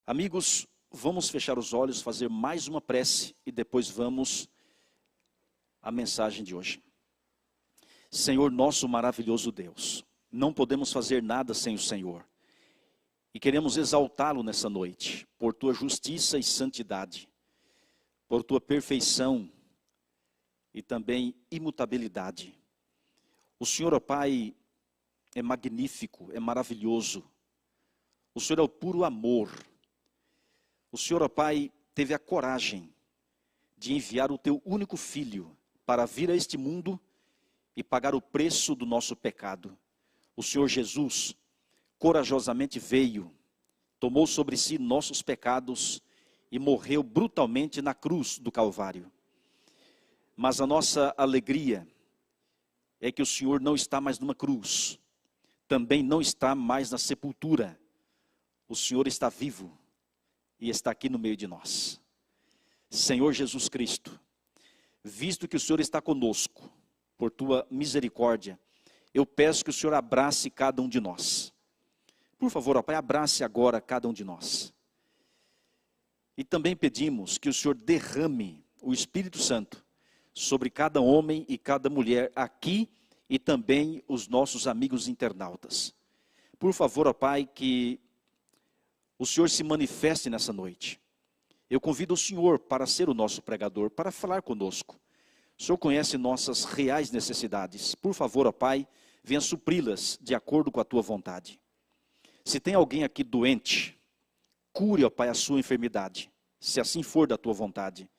Amigos, vamos fechar os olhos, fazer mais uma prece e depois vamos à mensagem de hoje. Senhor, nosso maravilhoso Deus, não podemos fazer nada sem o Senhor. E queremos exaltá-lo nessa noite, por tua justiça e santidade, por tua perfeição e também imutabilidade. O Senhor, ó Pai, é magnífico, é maravilhoso. O Senhor é o puro amor. O Senhor, ó Pai, teve a coragem de enviar o teu único filho para vir a este mundo e pagar o preço do nosso pecado. O Senhor Jesus corajosamente veio, tomou sobre si nossos pecados e morreu brutalmente na cruz do Calvário. Mas a nossa alegria é que o Senhor não está mais numa cruz, também não está mais na sepultura. O Senhor está vivo e está aqui no meio de nós. Senhor Jesus Cristo, visto que o Senhor está conosco, por tua misericórdia, eu peço que o Senhor abrace cada um de nós. Por favor, ó Pai, abrace agora cada um de nós. E também pedimos que o Senhor derrame o Espírito Santo sobre cada homem e cada mulher aqui e também os nossos amigos internautas. Por favor, ó Pai, que o Senhor se manifeste nessa noite. Eu convido o Senhor para ser o nosso pregador, para falar conosco. O Senhor conhece nossas reais necessidades. Por favor, ó Pai, venha supri-las de acordo com a tua vontade. Se tem alguém aqui doente, cure, ó Pai, a sua enfermidade, se assim for da tua vontade.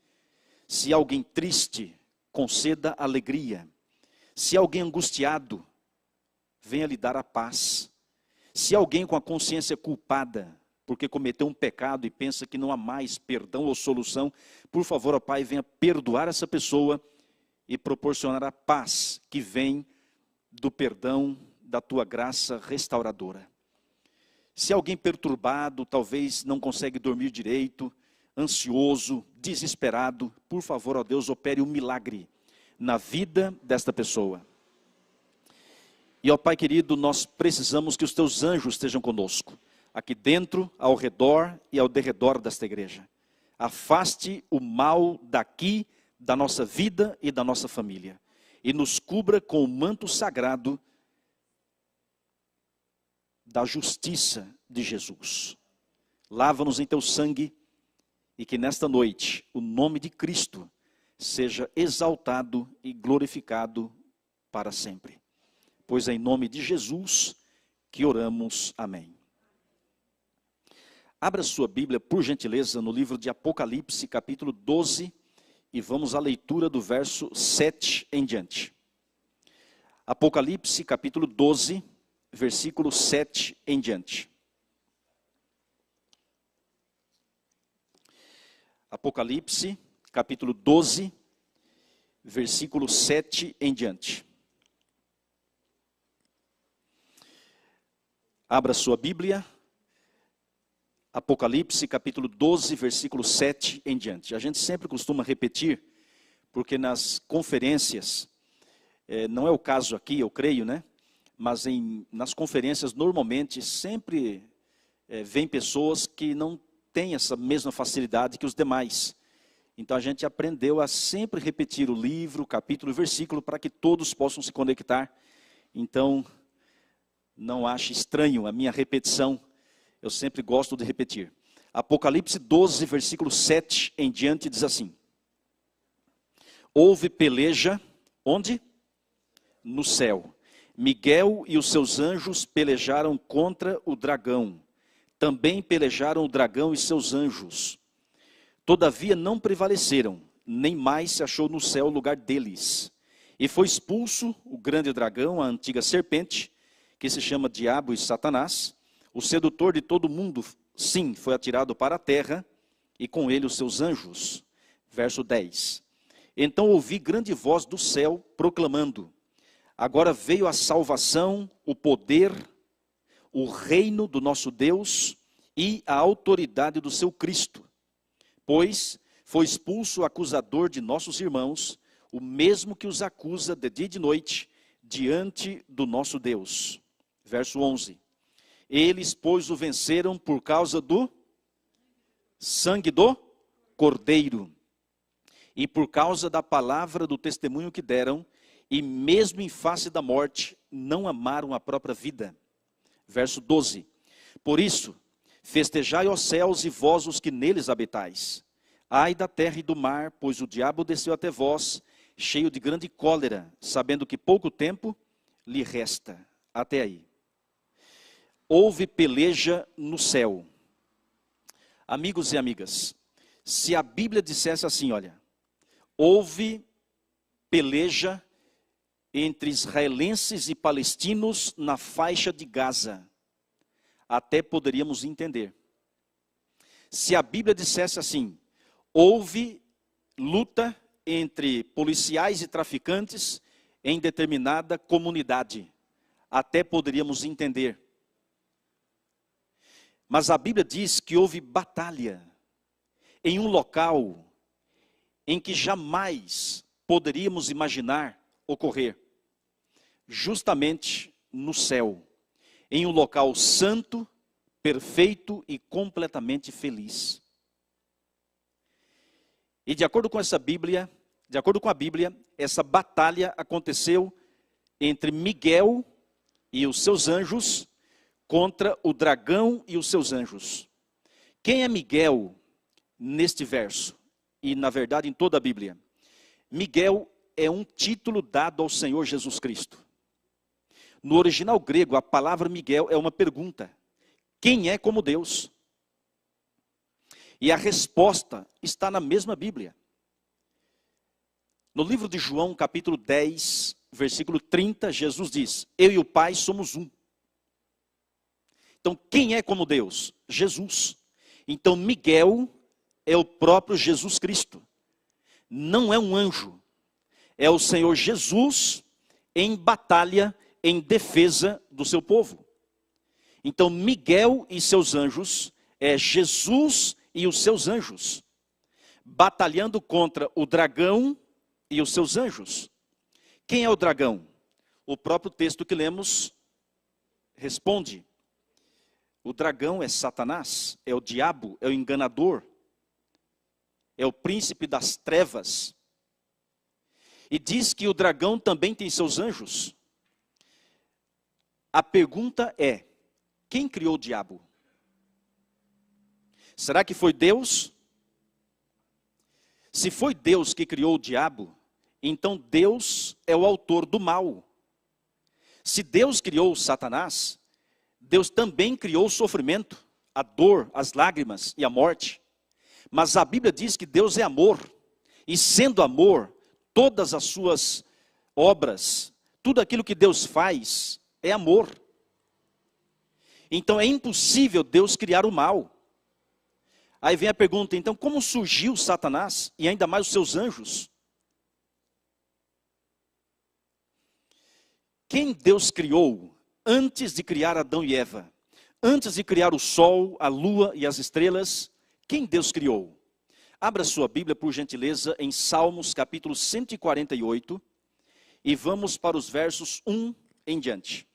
Se alguém triste, conceda alegria. Se alguém angustiado, venha lhe dar a paz. Se alguém com a consciência culpada, porque cometeu um pecado e pensa que não há mais perdão ou solução, por favor, ó Pai, venha perdoar essa pessoa e proporcionar a paz que vem do perdão da tua graça restauradora. Se alguém perturbado, talvez não consegue dormir direito, ansioso, desesperado, por favor, ó Deus, opere um milagre na vida desta pessoa. E ó Pai querido, nós precisamos que os teus anjos estejam conosco, aqui dentro, ao redor e ao derredor desta igreja. Afaste o mal daqui, da nossa vida e da nossa família. E nos cubra com o manto sagrado da justiça de Jesus. Lava-nos em teu sangue e que nesta noite o nome de Cristo seja exaltado e glorificado para sempre. Pois é em nome de Jesus que oramos. Amém. Abra sua Bíblia, por gentileza, no livro de Apocalipse, capítulo 12, e vamos à leitura do verso 7 em diante. Apocalipse, capítulo 12, versículo 7 em diante. Apocalipse, capítulo 12, versículo 7 em diante. Abra sua Bíblia. Apocalipse, capítulo 12, versículo 7 em diante. A gente sempre costuma repetir, porque nas conferências, não é o caso aqui, eu creio, né? Mas nas conferências, normalmente, sempre vem pessoas que não têm essa mesma facilidade que os demais. Então, a gente aprendeu a sempre repetir o livro, o capítulo e o versículo, para que todos possam se conectar. Então, não ache estranho a minha repetição. Eu sempre gosto de repetir. Apocalipse 12, versículo 7 em diante, diz assim: houve peleja, onde? No céu. Miguel e os seus anjos pelejaram contra o dragão. Também pelejaram o dragão e seus anjos. Todavia não prevaleceram, nem mais se achou no céu lugar deles. E foi expulso o grande dragão, a antiga serpente, que se chama Diabo e Satanás, o sedutor de todo mundo, sim, foi atirado para a terra, e com ele os seus anjos. Verso 10. Então ouvi grande voz do céu, proclamando: agora veio a salvação, o poder, o reino do nosso Deus e a autoridade do seu Cristo. Pois foi expulso o acusador de nossos irmãos, o mesmo que os acusa de dia e de noite, diante do nosso Deus. Verso 11. Eles, pois, o venceram por causa do sangue do Cordeiro. E por causa da palavra do testemunho que deram, e mesmo em face da morte, não amaram a própria vida. Verso 12. Por isso, festejai, ó céus, e vós os que neles habitais. Ai da terra e do mar, pois o diabo desceu até vós, cheio de grande cólera, sabendo que pouco tempo lhe resta. Até aí. Houve peleja no céu. Amigos e amigas, se a Bíblia dissesse assim, olha, houve peleja entre israelenses e palestinos na faixa de Gaza, até poderíamos entender. Se a Bíblia dissesse assim, houve luta entre policiais e traficantes em determinada comunidade, até poderíamos entender. Mas a Bíblia diz que houve batalha em um local em que jamais poderíamos imaginar ocorrer, justamente no céu, em um local santo, perfeito e completamente feliz. E de acordo com essa Bíblia, de acordo com a Bíblia, essa batalha aconteceu entre Miguel e os seus anjos contra o dragão e os seus anjos. Quem é Miguel neste verso? E na verdade em toda a Bíblia. Miguel é um título dado ao Senhor Jesus Cristo. No original grego, a palavra Miguel é uma pergunta. Quem é como Deus? E a resposta está na mesma Bíblia. No livro de João, capítulo 10, versículo 30, Jesus diz, eu e o Pai somos um. Então, quem é como Deus? Jesus. Então, Miguel é o próprio Jesus Cristo. Não é um anjo. É o Senhor Jesus em batalha, em defesa do seu povo. Então, Miguel e seus anjos é Jesus e os seus anjos, batalhando contra o dragão e os seus anjos. Quem é o dragão? O próprio texto que lemos responde. O dragão é Satanás, é o diabo, é o enganador, é o príncipe das trevas. E diz que o dragão também tem seus anjos. A pergunta é, quem criou o diabo? Será que foi Deus? Se foi Deus que criou o diabo, então Deus é o autor do mal. Se Deus criou Satanás, Deus também criou o sofrimento, a dor, as lágrimas e a morte. Mas a Bíblia diz que Deus é amor. E sendo amor, todas as suas obras, tudo aquilo que Deus faz, é amor. Então é impossível Deus criar o mal. Aí vem a pergunta, então como surgiu Satanás e ainda mais os seus anjos? Quem Deus criou antes de criar Adão e Eva? Antes de criar o sol, a lua e as estrelas, quem Deus criou? Abra sua Bíblia, por gentileza, em Salmos capítulo 148 e vamos para os versos 1 em diante.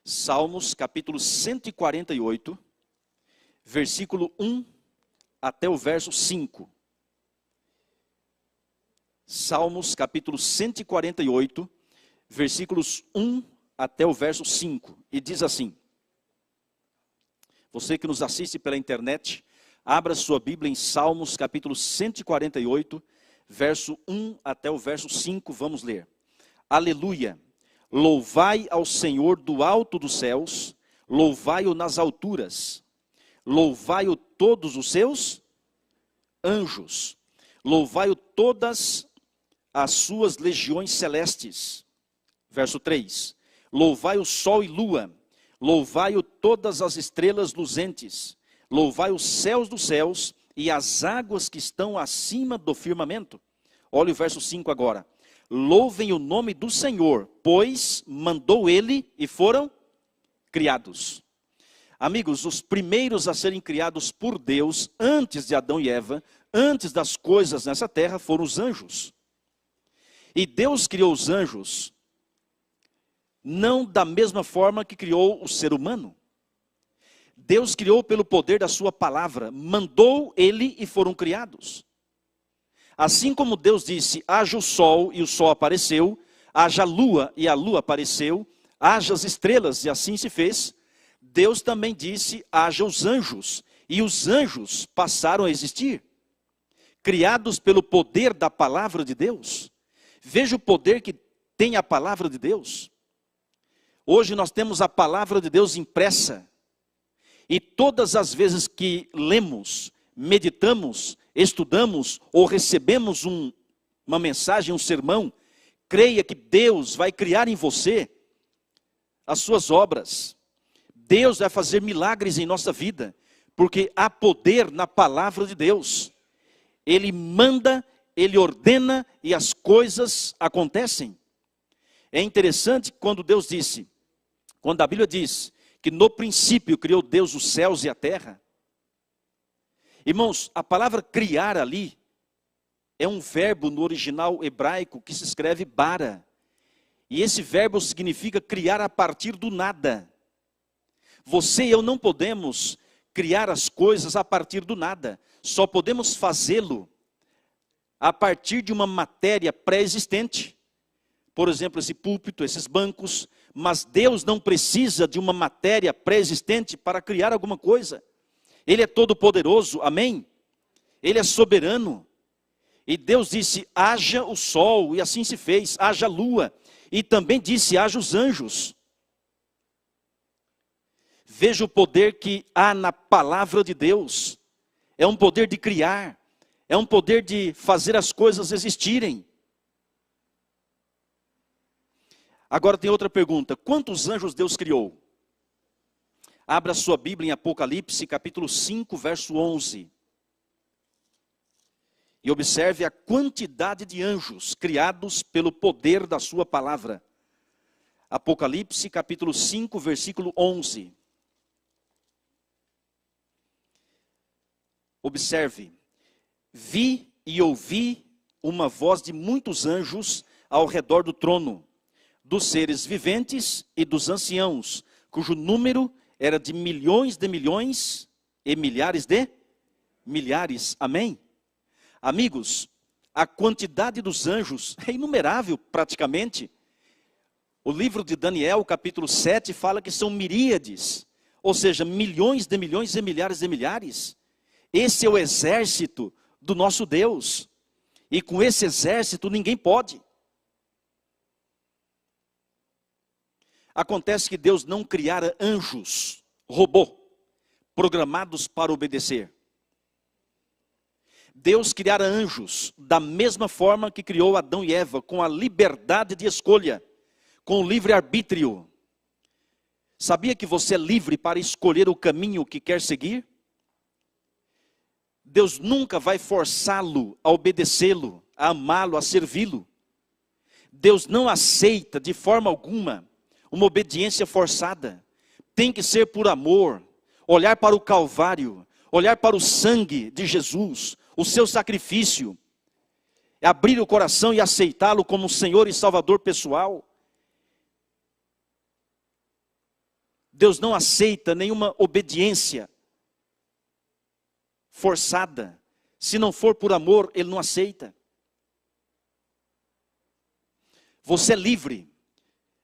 Salmos capítulo 148, versículo 1 até o verso 5. Salmos capítulo 148, versículos 1 até o verso 5. E diz assim, você que nos assiste pela internet, abra sua Bíblia em Salmos capítulo 148, verso 1 até o verso 5, vamos ler. Aleluia! Louvai ao Senhor do alto dos céus, louvai-o nas alturas, louvai-o todos os seus anjos, louvai-o todas as suas legiões celestes. Verso 3, louvai o sol e lua, louvai-o todas as estrelas luzentes, louvai os céus dos céus e as águas que estão acima do firmamento. Olha o verso 5 agora. Louvem o nome do Senhor, pois mandou ele e foram criados. Amigos, os primeiros a serem criados por Deus, antes de Adão e Eva, antes das coisas nessa terra, foram os anjos. E Deus criou os anjos, não da mesma forma que criou o ser humano. Deus criou pelo poder da sua palavra, mandou ele e foram criados. Assim como Deus disse, haja o sol e o sol apareceu, haja a lua e a lua apareceu, haja as estrelas e assim se fez, Deus também disse, haja os anjos, e os anjos passaram a existir, criados pelo poder da palavra de Deus. Veja o poder que tem a palavra de Deus. Hoje nós temos a palavra de Deus impressa, e todas as vezes que lemos, meditamos, estudamos ou recebemos uma mensagem, um sermão, creia que Deus vai criar em você as suas obras. Deus vai fazer milagres em nossa vida, porque há poder na palavra de Deus. Ele manda, Ele ordena e as coisas acontecem. É interessante quando Deus disse, quando a Bíblia diz que no princípio criou Deus os céus e a terra. Irmãos, a palavra criar ali é um verbo no original hebraico que se escreve bara. E esse verbo significa criar a partir do nada. Você e eu não podemos criar as coisas a partir do nada. Só podemos fazê-lo a partir de uma matéria pré-existente. Por exemplo, esse púlpito, esses bancos. Mas Deus não precisa de uma matéria pré-existente para criar alguma coisa. Ele é todo poderoso, amém? Ele é soberano. E Deus disse, haja o sol, e assim se fez, haja a lua. E também disse, haja os anjos. Veja o poder que há na palavra de Deus. É um poder de criar. É um poder de fazer as coisas existirem. Agora tem outra pergunta. Quantos anjos Deus criou? Abra sua Bíblia em Apocalipse, capítulo 5, verso 11. E observe a quantidade de anjos criados pelo poder da sua palavra. Apocalipse, capítulo 5, versículo 11. Observe. Vi e ouvi uma voz de muitos anjos ao redor do trono, dos seres viventes e dos anciãos, cujo número era de milhões e milhares de milhares. Amém? Amigos, a quantidade dos anjos é inumerável praticamente. O livro de Daniel, capítulo 7, fala que são miríades, ou seja, milhões e milhares de milhares. Esse é o exército do nosso Deus. E com esse exército ninguém pode. Acontece que Deus não criara anjos, robô, programados para obedecer. Deus criara anjos da mesma forma que criou Adão e Eva, com a liberdade de escolha, com o livre-arbítrio. Sabia que você é livre para escolher o caminho que quer seguir? Deus nunca vai forçá-lo a obedecê-lo, a amá-lo, a servi-lo. Deus não aceita de forma alguma uma obediência forçada. Tem que ser por amor, olhar para o Calvário, olhar para o sangue de Jesus, o seu sacrifício, abrir o coração e aceitá-lo como Senhor e Salvador pessoal. Deus não aceita nenhuma obediência forçada. Se não for por amor, Ele não aceita. Você é livre.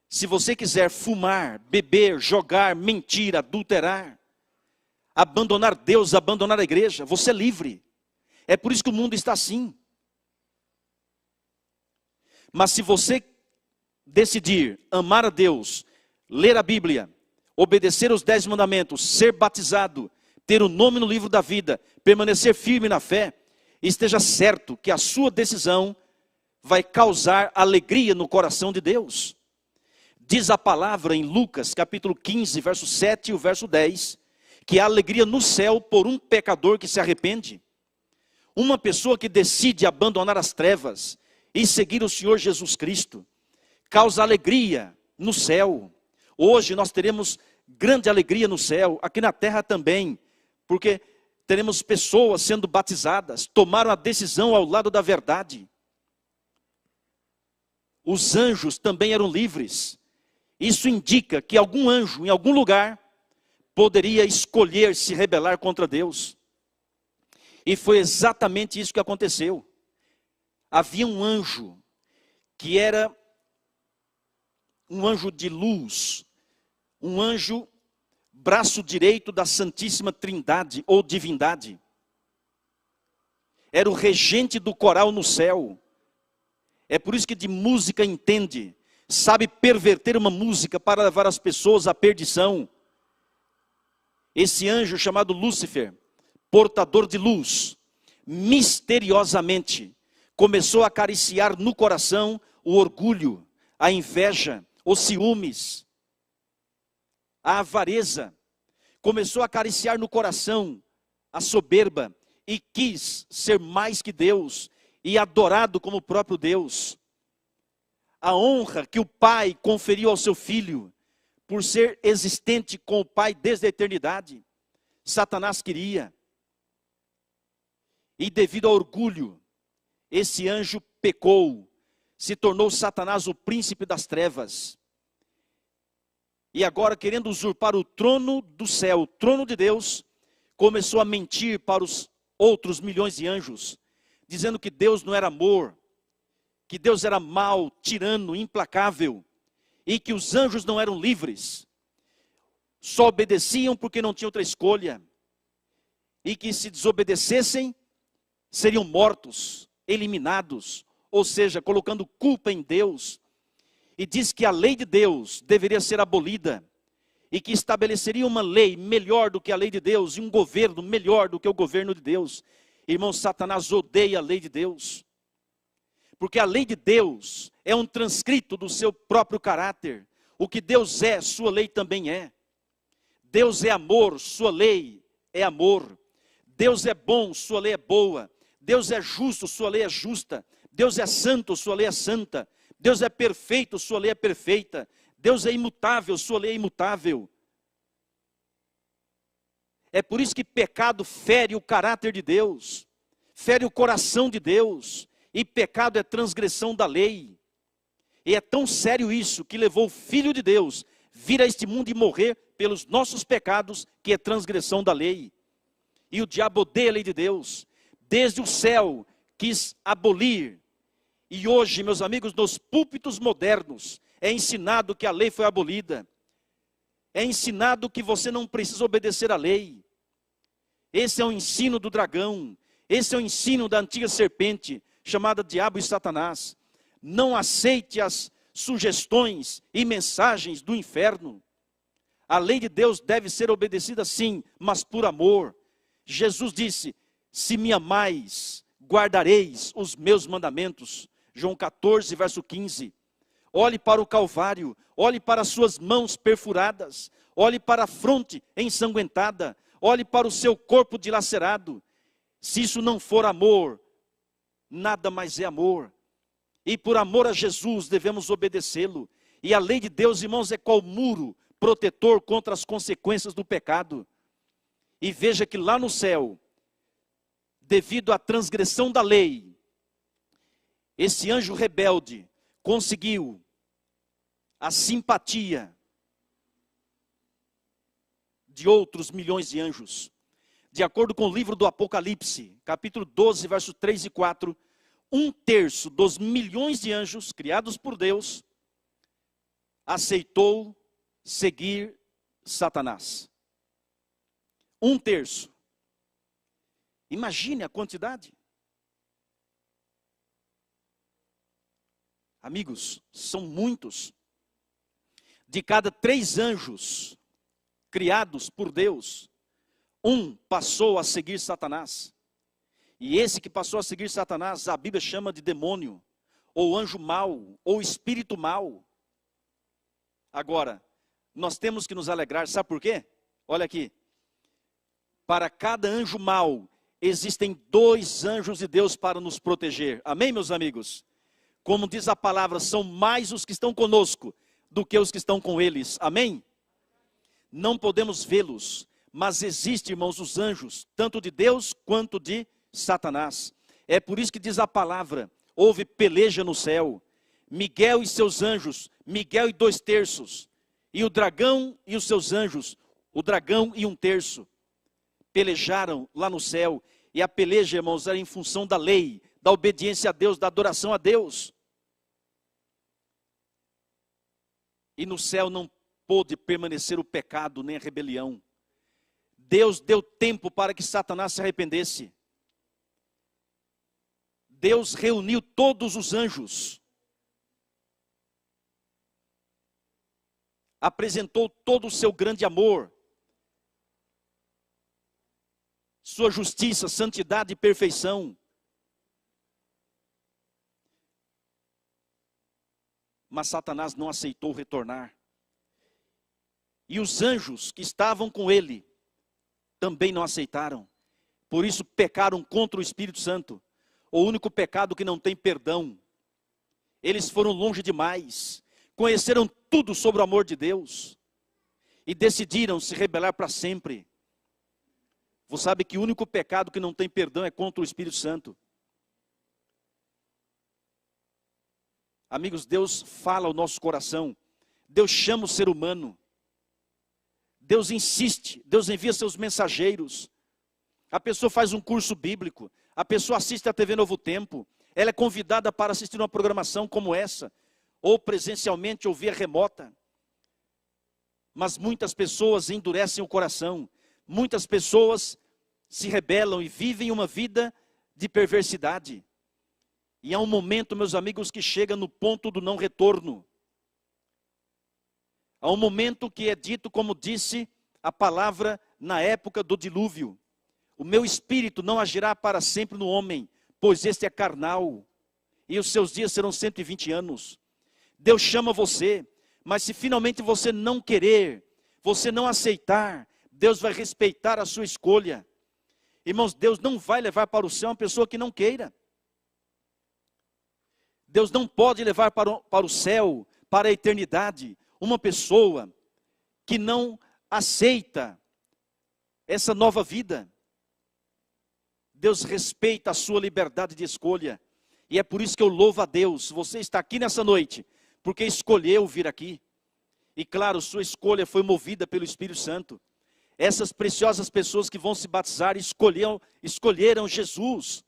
Se você quiser fumar, beber, jogar, mentir, adulterar, abandonar Deus, abandonar a igreja, você é livre. É por isso que o mundo está assim. Mas se você decidir amar a Deus, ler a Bíblia, obedecer os 10 mandamentos, ser batizado, ter o nome no livro da vida, permanecer firme na fé, esteja certo que a sua decisão vai causar alegria no coração de Deus. Diz a palavra em Lucas, capítulo 15, verso 7 e o verso 10, que há alegria no céu por um pecador que se arrepende. Uma pessoa que decide abandonar as trevas e seguir o Senhor Jesus Cristo, causa alegria no céu. Hoje nós teremos grande alegria no céu, aqui na terra também, porque teremos pessoas sendo batizadas, tomaram a decisão ao lado da verdade. Os anjos também eram livres. Isso indica que algum anjo, em algum lugar, poderia escolher se rebelar contra Deus. E foi exatamente isso que aconteceu. Havia um anjo, que era um anjo de luz, um anjo braço direito da Santíssima Trindade ou divindade. Era o regente do coral no céu. É por isso que de música entende, sabe perverter uma música para levar as pessoas à perdição. Esse anjo chamado Lúcifer, portador de luz, misteriosamente começou a acariciar no coração o orgulho, a inveja, os ciúmes, a avareza. Começou a acariciar no coração a soberba e quis ser mais que Deus e adorado como o próprio Deus. A honra que o pai conferiu ao seu filho por ser existente com o pai desde a eternidade, Satanás queria. E devido ao orgulho, esse anjo pecou, se tornou Satanás o príncipe das trevas. E agora, querendo usurpar o trono do céu, o trono de Deus, começou a mentir para os outros milhões de anjos, dizendo que Deus não era amor, que Deus era mau, tirano, implacável, e que os anjos não eram livres, só obedeciam porque não tinham outra escolha, e que se desobedecessem, seriam mortos, eliminados, ou seja, colocando culpa em Deus. E diz que a lei de Deus deveria ser abolida, e que estabeleceria uma lei melhor do que a lei de Deus, e um governo melhor do que o governo de Deus. Irmão, Satanás odeia a lei de Deus, porque a lei de Deus é um transcrito do seu próprio caráter. O que Deus é, sua lei também é. Deus é amor, sua lei é amor. Deus é bom, sua lei é boa. Deus é justo, sua lei é justa. Deus é santo, sua lei é santa. Deus é perfeito, sua lei é perfeita. Deus é imutável, sua lei é imutável. É por isso que pecado fere o caráter de Deus, fere o coração de Deus, e pecado é transgressão da lei. E é tão sério isso, que levou o Filho de Deus vir a este mundo e morrer pelos nossos pecados, que é transgressão da lei. E o diabo odeia a lei de Deus, desde o céu quis abolir. E hoje, meus amigos, nos púlpitos modernos, é ensinado que a lei foi abolida. É ensinado que você não precisa obedecer à lei. Esse é o ensino do dragão. Esse é o ensino da antiga serpente, chamada Diabo e Satanás. Não aceite as sugestões e mensagens do inferno. A lei de Deus deve ser obedecida sim, mas por amor. Jesus disse, se me amais, guardareis os meus mandamentos. João 14, verso 15. Olhe para o Calvário, olhe para as suas mãos perfuradas, olhe para a fronte ensanguentada, olhe para o seu corpo dilacerado. Se isso não for amor, nada mais é amor. E por amor a Jesus devemos obedecê-lo. E a lei de Deus, irmãos, é qual muro protetor contra as consequências do pecado. E veja que lá no céu, devido à transgressão da lei, esse anjo rebelde conseguiu a simpatia de outros milhões de anjos. De acordo com o livro do Apocalipse, capítulo 12, versos 3 e 4, 1/3 dos milhões de anjos criados por Deus aceitou seguir Satanás. 1/3. Imagine a quantidade. Amigos, são muitos. De cada 3 anjos criados por Deus, 1 passou a seguir Satanás. E esse que passou a seguir Satanás, a Bíblia chama de demônio, ou anjo mau, ou espírito mau. Agora, nós temos que nos alegrar, sabe por quê? Olha aqui. Para cada anjo mau, existem 2 anjos de Deus para nos proteger. Amém, meus amigos? Como diz a palavra, são mais os que estão conosco do que os que estão com eles. Amém? Não podemos vê-los, mas existem, irmãos, os anjos, tanto de Deus quanto de Satanás. É por isso que diz a palavra, houve peleja no céu. Miguel e seus anjos, Miguel e 2/3, e o dragão e os seus anjos, O dragão e um terço pelejaram lá no céu. E a peleja, irmãos, era em função da lei, da obediência a Deus, da adoração a Deus. E no céu não pôde permanecer o pecado nem a rebelião. Deus deu tempo para que Satanás se arrependesse. Deus reuniu todos os anjos. Apresentou todo o seu grande amor, sua justiça, santidade e perfeição. Mas Satanás não aceitou retornar. E os anjos que estavam com ele também não aceitaram. Por isso pecaram contra o Espírito Santo. O único pecado que não tem perdão. Eles foram longe demais. Conheceram tudo sobre o amor de Deus. E decidiram se rebelar para sempre. Você sabe que o único pecado que não tem perdão é contra o Espírito Santo. Amigos, Deus fala ao nosso coração. Deus chama o ser humano. Deus insiste. Deus envia seus mensageiros. A pessoa faz um curso bíblico. A pessoa assiste a TV Novo Tempo. Ela é convidada para assistir uma programação como essa. Ou presencialmente ou via remota. Mas muitas pessoas endurecem o coração. Muitas pessoas se rebelam e vivem uma vida de perversidade. E há um momento, meus amigos, que chega no ponto do não retorno. Há um momento que é dito, como disse a palavra na época do dilúvio. O meu espírito não agirá para sempre no homem, pois este é carnal. E os seus dias serão 120 anos. Deus chama você, mas se finalmente você não querer, você não aceitar, Deus vai respeitar a sua escolha. Irmãos, Deus não vai levar para o céu uma pessoa que não queira. Deus não pode levar para o céu, para a eternidade, uma pessoa que não aceita essa nova vida. Deus respeita a sua liberdade de escolha. E é por isso que eu louvo a Deus. Você está aqui nessa noite, porque escolheu vir aqui. E claro, sua escolha foi movida pelo Espírito Santo. Essas preciosas pessoas que vão se batizar escolheram Jesus.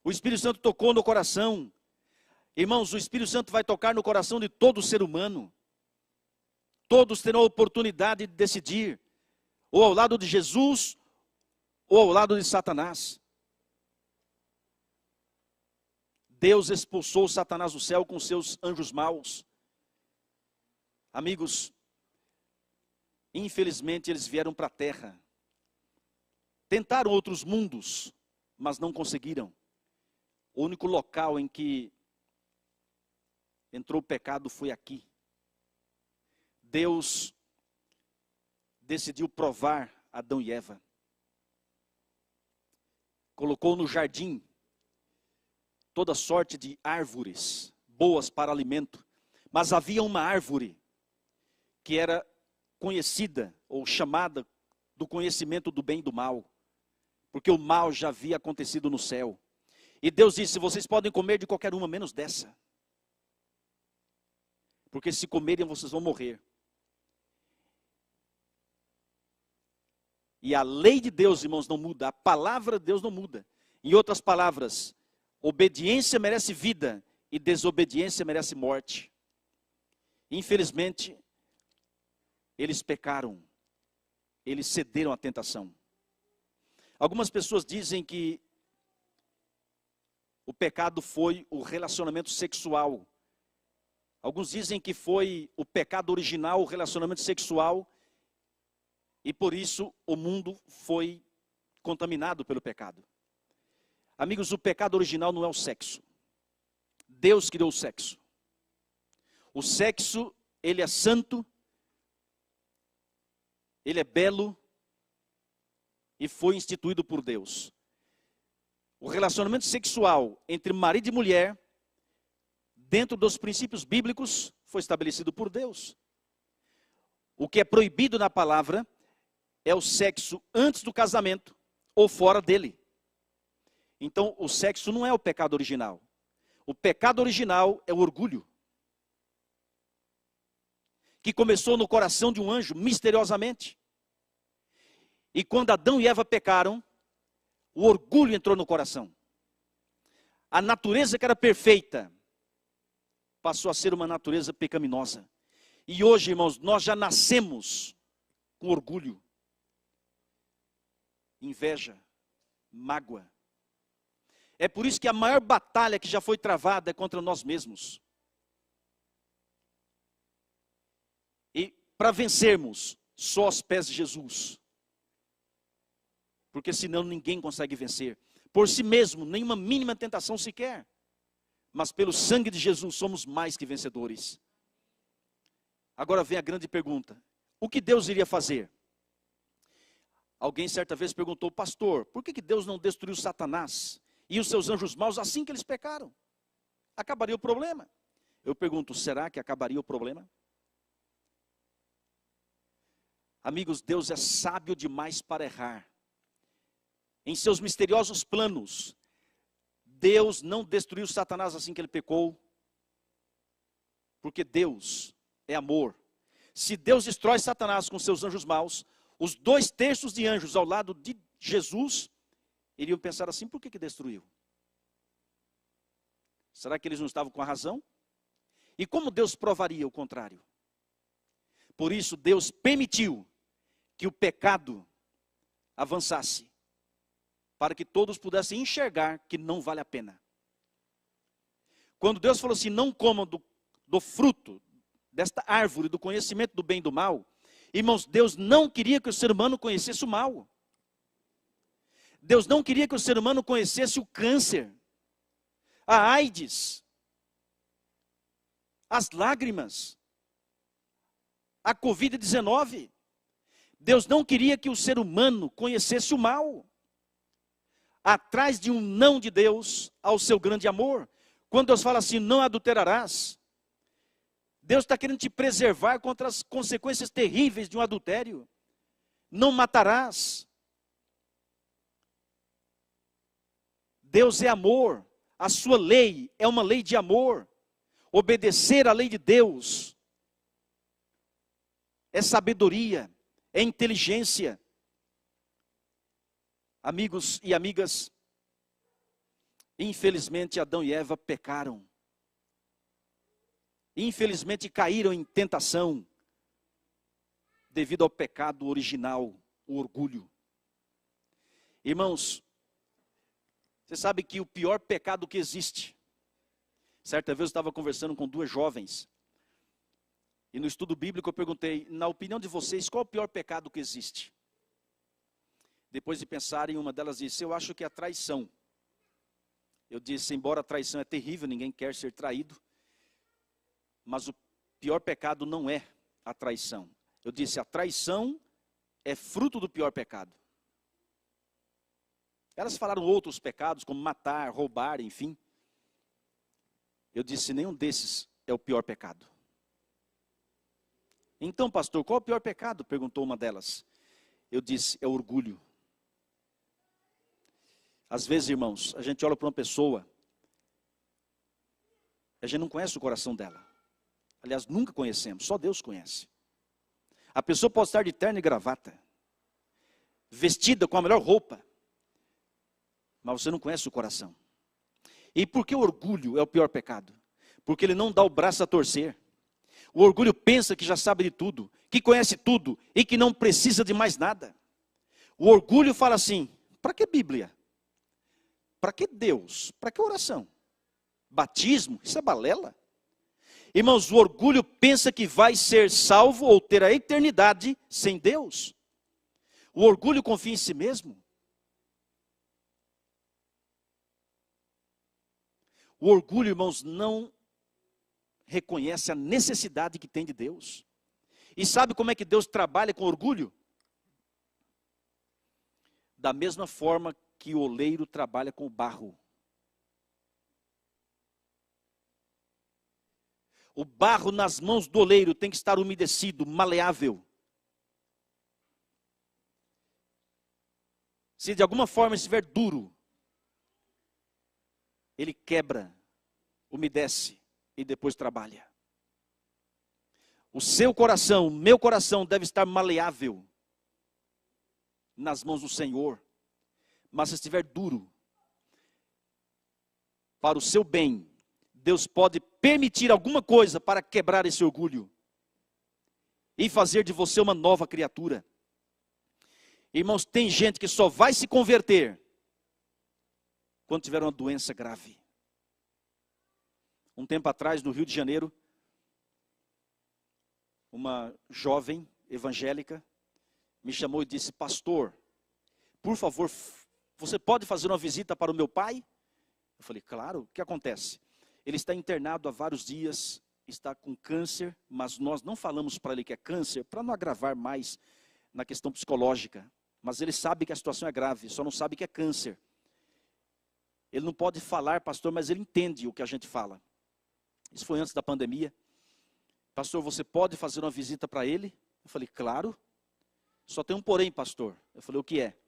O Espírito Santo tocou no coração. Irmãos, o Espírito Santo vai tocar no coração de todo ser humano. Todos terão a oportunidade de decidir, ou ao lado de Jesus, ou ao lado de Satanás. Deus expulsou Satanás do céu com seus anjos maus. Amigos, infelizmente eles vieram para a terra. Tentaram outros mundos, mas não conseguiram. O único local em que entrou o pecado foi aqui. Deus decidiu provar Adão e Eva. Colocou no jardim toda sorte de árvores boas para alimento. Mas havia uma árvore que era conhecida ou chamada do conhecimento do bem e do mal. Porque o mal já havia acontecido no céu. E Deus disse, vocês podem comer de qualquer uma, menos dessa. Porque se comerem, vocês vão morrer. E a lei de Deus, irmãos, não muda. A palavra de Deus não muda. Em outras palavras, obediência merece vida e desobediência merece morte. Infelizmente, eles pecaram. Eles cederam à tentação. Algumas pessoas dizem que o pecado foi o relacionamento sexual. Alguns dizem que foi o pecado original, o relacionamento sexual, e por isso o mundo foi contaminado pelo pecado. Amigos, o pecado original não é o sexo. Deus criou o sexo. O sexo, ele é santo, ele é belo e foi instituído por Deus. O relacionamento sexual entre marido e mulher, dentro dos princípios bíblicos, foi estabelecido por Deus. O que é proibido na palavra é o sexo antes do casamento ou fora dele. Então, o sexo não é o pecado original. O pecado original é o orgulho, que começou no coração de um anjo, misteriosamente. E quando Adão e Eva pecaram, o orgulho entrou no coração. A natureza que era perfeita passou a ser uma natureza pecaminosa. E hoje, irmãos, nós já nascemos com orgulho, inveja, mágoa. É por isso que a maior batalha que já foi travada é contra nós mesmos. E para vencermos, só aos pés de Jesus. Porque senão ninguém consegue vencer. Por si mesmo, nenhuma mínima tentação sequer. Mas pelo sangue de Jesus somos mais que vencedores. Agora vem a grande pergunta. O que Deus iria fazer? Alguém certa vez perguntou, pastor, por que Deus não destruiu Satanás e os seus anjos maus assim que eles pecaram? Acabaria o problema. Eu pergunto, será que acabaria o problema? Amigos, Deus é sábio demais para errar. Em seus misteriosos planos, Deus não destruiu Satanás assim que ele pecou, porque Deus é amor. Se Deus destrói Satanás com seus anjos maus, os 2/3 de anjos ao lado de Jesus iriam pensar assim, por que destruiu? Será que eles não estavam com a razão? E como Deus provaria o contrário? Por isso Deus permitiu que o pecado avançasse, para que todos pudessem enxergar que não vale a pena. Quando Deus falou assim, não comam do fruto desta árvore, do conhecimento do bem e do mal, irmãos, Deus não queria que o ser humano conhecesse o mal. Deus não queria que o ser humano conhecesse o câncer, a AIDS, as lágrimas, a Covid-19. Deus não queria que o ser humano conhecesse o mal. Atrás de um não de Deus, ao seu grande amor. Quando Deus fala assim, não adulterarás, Deus está querendo te preservar contra as consequências terríveis de um adultério. Não matarás. Deus é amor. A sua lei é uma lei de amor. Obedecer à lei de Deus é sabedoria, é inteligência. Amigos e amigas, infelizmente Adão e Eva pecaram. Infelizmente caíram em tentação, devido ao pecado original, o orgulho. Irmãos, você sabe que o pior pecado que existe, certa vez eu estava conversando com 2 jovens, e no estudo bíblico eu perguntei, na opinião de vocês, qual é o pior pecado que existe? Depois de pensarem, uma delas disse, eu acho que é a traição. Eu disse, embora a traição é terrível, ninguém quer ser traído, mas o pior pecado não é a traição. Eu disse, a traição é fruto do pior pecado. Elas falaram outros pecados, como matar, roubar, enfim. Eu disse, nenhum desses é o pior pecado. Então, pastor, qual é o pior pecado? Perguntou uma delas. Eu disse, é o orgulho. Às vezes, irmãos, a gente olha para uma pessoa, a gente não conhece o coração dela. Aliás, nunca conhecemos, só Deus conhece. A pessoa pode estar de terno e gravata, vestida com a melhor roupa, mas você não conhece o coração. E por que o orgulho é o pior pecado? Porque ele não dá o braço a torcer. O orgulho pensa que já sabe de tudo, que conhece tudo e que não precisa de mais nada. O orgulho fala assim, para que Bíblia? Para que Deus? Para que oração? Batismo? Isso é balela. Irmãos, o orgulho pensa que vai ser salvo ou ter a eternidade sem Deus. O orgulho confia em si mesmo. O orgulho, irmãos, não reconhece a necessidade que tem de Deus. E sabe como é que Deus trabalha com orgulho? Da mesma forma que o oleiro trabalha com o barro. O barro nas mãos do oleiro tem que estar umedecido, maleável. Se de alguma forma estiver duro, ele quebra, umedece e depois trabalha. O seu coração, o meu coração deve estar maleável. nas mãos do Senhor, mas se estiver duro, para o seu bem, Deus pode permitir alguma coisa para quebrar esse orgulho e fazer de você uma nova criatura. Irmãos, tem gente que só vai se converter quando tiver uma doença grave. Um tempo atrás, no Rio de Janeiro, uma jovem evangélica me chamou e disse: pastor, por favor, você pode fazer uma visita para o meu pai? Eu falei: claro. O que acontece? Ele está internado há vários dias, está com câncer, mas nós não falamos para ele que é câncer, para não agravar mais na questão psicológica. Mas ele sabe que a situação é grave, só não sabe que é câncer. Ele não pode falar, pastor, mas ele entende o que a gente fala. Isso foi antes da pandemia. Pastor, você pode fazer uma visita para ele? Eu falei: claro. Só tem um porém, pastor. Eu falei: o que é?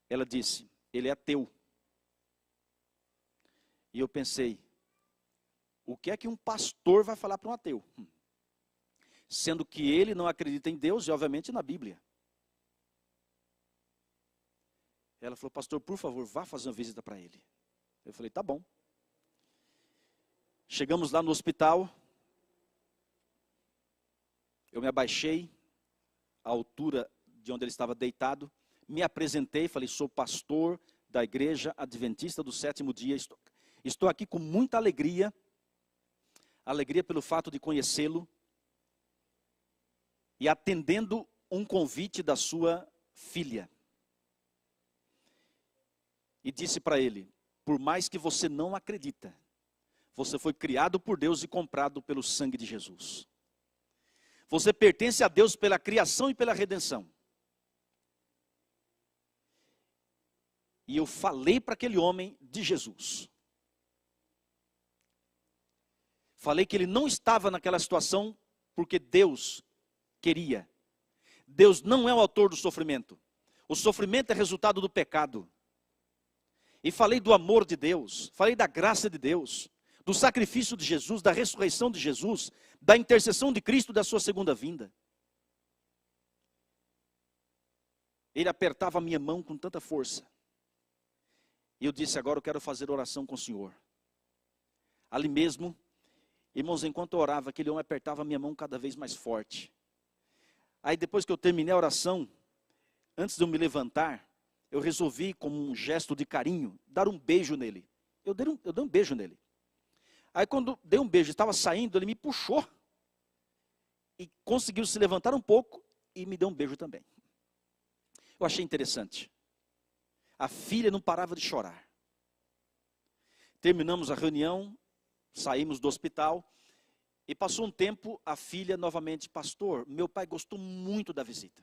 Ela disse: ele é ateu. E eu pensei: o que é que um pastor vai falar para um ateu? Sendo que ele não acredita em Deus e, obviamente, na Bíblia. Ela falou: pastor, por favor, vá fazer uma visita para ele. Eu falei: tá bom. Chegamos lá no hospital. Eu me abaixei à altura de onde ele estava deitado. Me apresentei, falei: sou pastor da Igreja Adventista do Sétimo Dia. Estou aqui com muita alegria. Alegria pelo fato de conhecê-lo. E atendendo um convite da sua filha. E disse para ele: por mais que você não acredita, você foi criado por Deus e comprado pelo sangue de Jesus. Você pertence a Deus pela criação e pela redenção. E eu falei para aquele homem de Jesus. Falei que ele não estava naquela situação porque Deus queria. Deus não é o autor do sofrimento. O sofrimento é resultado do pecado. E falei do amor de Deus, falei da graça de Deus, do sacrifício de Jesus, da ressurreição de Jesus, da intercessão de Cristo, da sua segunda vinda. Ele apertava a minha mão com tanta força. E eu disse: agora eu quero fazer oração com o Senhor. Ali mesmo, irmãos, enquanto eu orava, aquele homem apertava a minha mão cada vez mais forte. Aí depois que eu terminei a oração, antes de eu me levantar, eu resolvi, como um gesto de carinho, dar um beijo nele. Eu dei um beijo nele. Aí quando dei um beijo, estava saindo, ele me puxou. E conseguiu se levantar um pouco e me deu um beijo também. Eu achei interessante. A filha não parava de chorar. Terminamos a reunião, saímos do hospital. E passou um tempo, a filha novamente: pastor, meu pai gostou muito da visita.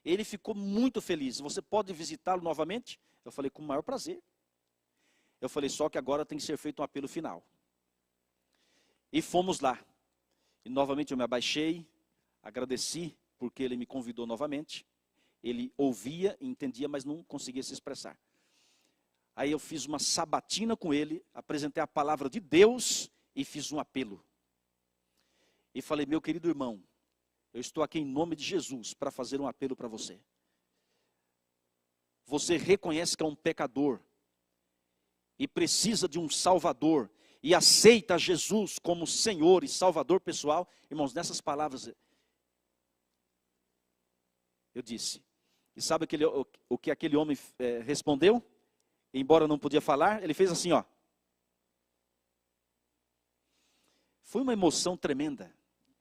Ele ficou muito feliz. Você pode visitá-lo novamente? Eu falei: com o maior prazer. Eu falei: só que agora tem que ser feito um apelo final. E fomos lá. E novamente eu me abaixei, agradeci, porque ele me convidou novamente. Ele ouvia, entendia, mas não conseguia se expressar. Aí eu fiz uma sabatina com ele, apresentei a palavra de Deus e fiz um apelo. E falei: meu querido irmão, eu estou aqui em nome de Jesus para fazer um apelo para você. Você reconhece que é um pecador e precisa de um Salvador e aceita Jesus como Senhor e Salvador pessoal. Irmãos, nessas palavras eu disse. E sabe o que aquele homem respondeu? Embora não podia falar, ele fez assim, ó. Foi uma emoção tremenda.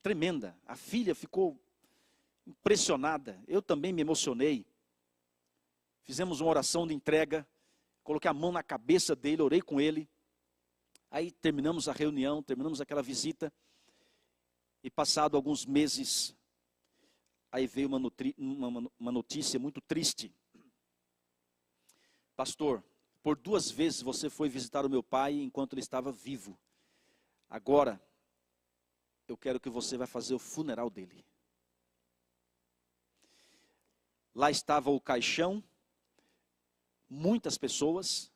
Tremenda. A filha ficou impressionada. Eu também me emocionei. Fizemos uma oração de entrega. Coloquei a mão na cabeça dele, orei com ele. Aí terminamos a reunião, terminamos aquela visita. E passado alguns meses, aí veio uma notícia muito triste. Pastor, por 2 vezes você foi visitar o meu pai enquanto ele estava vivo. Agora, eu quero que você vai fazer o funeral dele. Lá estava o caixão, muitas pessoas,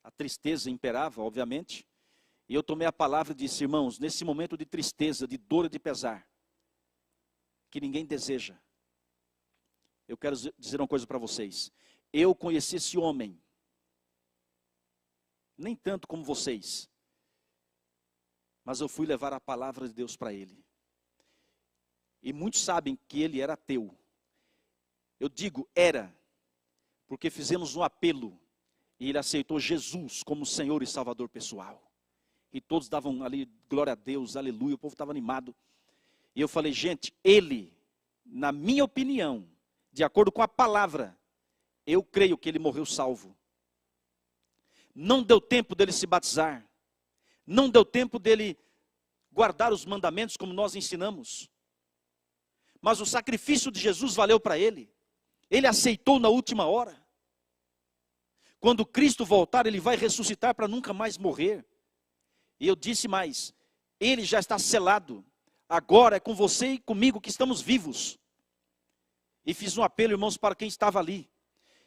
a tristeza imperava, obviamente, e eu tomei a palavra e disse: irmãos, nesse momento de tristeza, de dor e de pesar, que ninguém deseja, Eu quero dizer uma coisa para vocês. Eu conheci esse homem, nem tanto como vocês, mas eu fui levar a palavra de Deus para ele. E muitos sabem que ele era ateu. Eu digo era, porque fizemos um apelo e ele aceitou Jesus como Senhor e Salvador pessoal. E todos davam ali glória a Deus, aleluia, o povo estava animado. E eu falei, gente, ele, na minha opinião, de acordo com a palavra, eu creio que ele morreu salvo. Não deu tempo dele se batizar. Não deu tempo dele guardar os mandamentos como nós ensinamos. Mas o sacrifício de Jesus valeu para ele. Ele aceitou na última hora. Quando Cristo voltar, ele vai ressuscitar para nunca mais morrer. E eu disse mais, ele já está selado. Agora é com você e comigo que estamos vivos. E fiz um apelo, irmãos, para quem estava ali.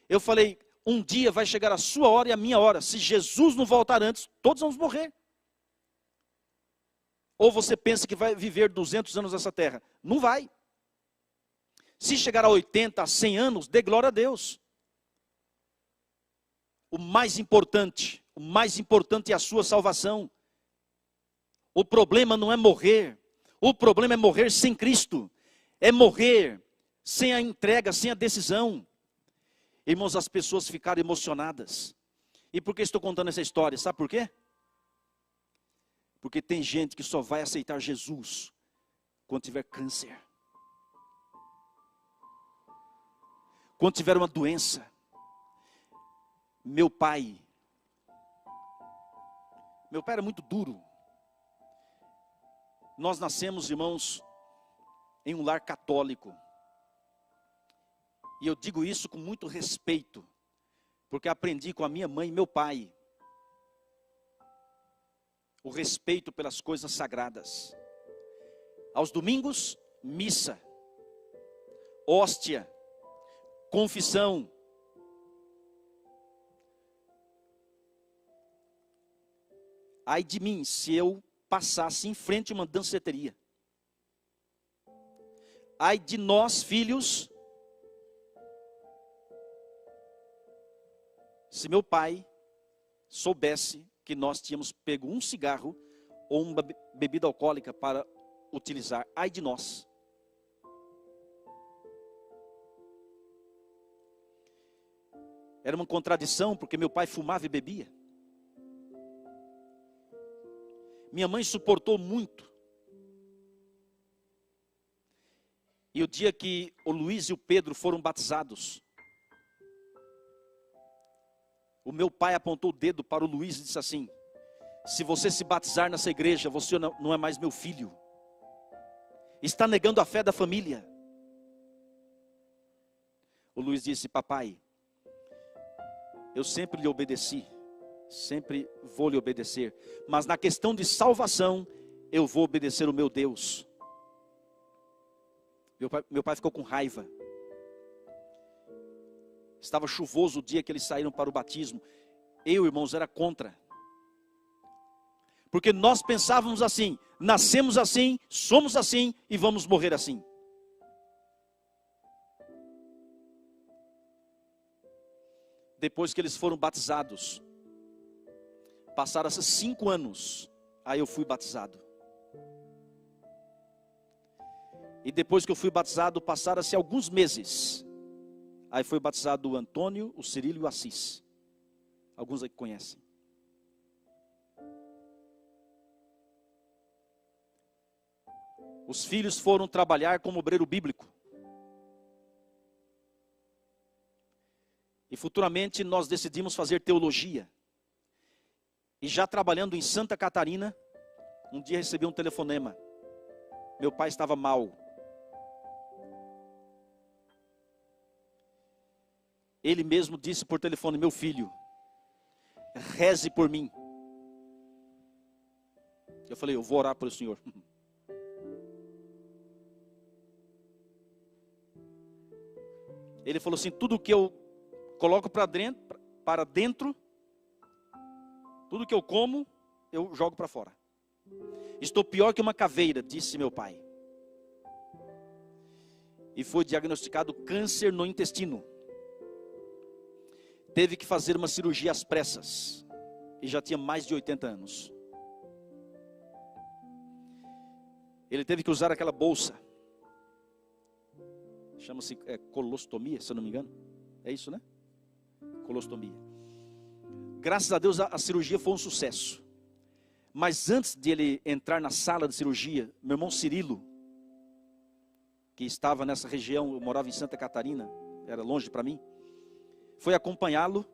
Eu falei, um dia vai chegar a sua hora e a minha hora. Se Jesus não voltar antes, todos vamos morrer. Ou você pensa que vai viver 200 anos nessa terra? Não vai. Se chegar a 80, a 100 anos, dê glória a Deus. O mais importante é a sua salvação. O problema não é morrer. O problema é morrer sem Cristo. É morrer sem a entrega, sem a decisão. Irmãos, as pessoas ficaram emocionadas. E por que estou contando essa história? Sabe por quê? Porque tem gente que só vai aceitar Jesus quando tiver câncer. Quando tiver uma doença. Meu pai era muito duro. Nós nascemos, irmãos, em um lar católico. E eu digo isso com muito respeito, porque aprendi com a minha mãe e meu pai o respeito pelas coisas sagradas. Aos domingos, missa, hóstia, confissão. Ai de mim, se eu passasse em frente a uma danceteria. Ai de nós, filhos, se meu pai soubesse que nós tínhamos pego um cigarro ou uma bebida alcoólica para utilizar. Ai de nós. Era uma contradição, porque meu pai fumava e bebia. Minha mãe suportou muito. E o dia que o Luiz e o Pedro foram batizados, o meu pai apontou o dedo para o Luiz e disse assim: se você se batizar nessa igreja, você não é mais meu filho. Está negando a fé da família. O Luiz disse: papai, eu sempre lhe obedeci, sempre vou lhe obedecer, mas na questão de salvação, eu vou obedecer o meu Deus. Meu pai ficou com raiva. Estava chuvoso o dia que eles saíram para o batismo. Eu, irmãos, era contra. Porque nós pensávamos assim: nascemos assim, somos assim e vamos morrer assim. Depois que eles foram batizados, passaram-se 5 anos, aí eu fui batizado. E depois que eu fui batizado, passaram-se alguns meses. Aí foi batizado o Antônio, o Cirilo e o Assis. Alguns aqui conhecem. Os filhos foram trabalhar como obreiro bíblico. E futuramente nós decidimos fazer teologia. E já trabalhando em Santa Catarina, um dia recebi um telefonema. Meu pai estava mal. Ele mesmo disse por telefone: meu filho, reze por mim. Eu falei: eu vou orar pelo senhor. Ele falou assim: tudo que eu coloco para dentro, tudo que eu como, eu jogo para fora. Estou pior que uma caveira, disse meu pai. e foi diagnosticado câncer no intestino. Teve que fazer uma cirurgia às pressas, e já tinha mais de 80 anos. Ele teve que usar aquela bolsa, chama-se colostomia, se eu não me engano. É isso, né? Colostomia. Graças a Deus a cirurgia foi um sucesso. Mas antes de ele entrar na sala de cirurgia, meu irmão Cirilo, que estava nessa região, eu morava em Santa Catarina, era longe para mim, foi acompanhá-lo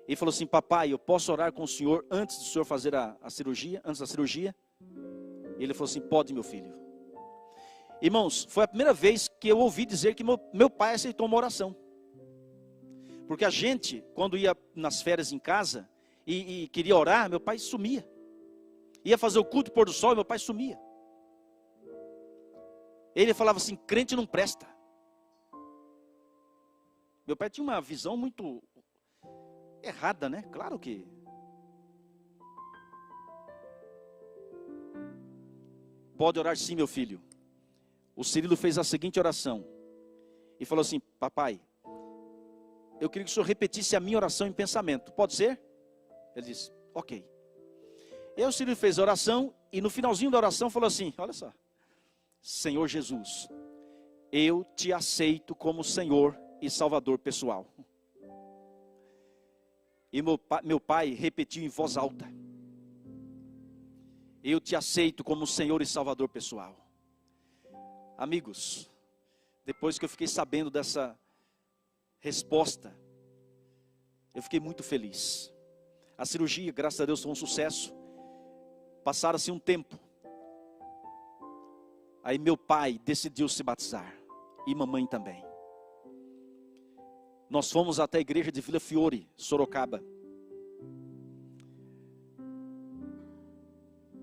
e falou assim: papai, eu posso orar com o senhor antes do senhor fazer a cirurgia, antes da cirurgia? E ele falou assim: pode, meu filho. Irmãos, foi a primeira vez que eu ouvi dizer que meu pai aceitou uma oração. Porque a gente, quando ia nas férias em casa e queria orar, meu pai sumia. Ia fazer o culto pôr do sol e meu pai sumia. Ele falava assim: crente não presta. Meu pai tinha uma visão muito errada, né? Claro que. Pode orar sim, meu filho. O Cirilo fez a seguinte oração. E falou assim: papai, eu queria que o senhor repetisse a minha oração em pensamento. Pode ser? Ele disse: ok. E aí o Cirilo fez a oração e no finalzinho da oração falou assim: olha só. Senhor Jesus, eu te aceito como Senhor e Salvador pessoal. E meu pai repetiu em voz alta: eu te aceito como Senhor e Salvador pessoal. Amigos, depois que eu fiquei sabendo dessa resposta, eu fiquei muito feliz. A cirurgia, graças a Deus, foi um sucesso. Passaram-se um tempo. Aí meu pai decidiu se batizar. E mamãe também. Nós fomos até a igreja de Vila Fiore, Sorocaba.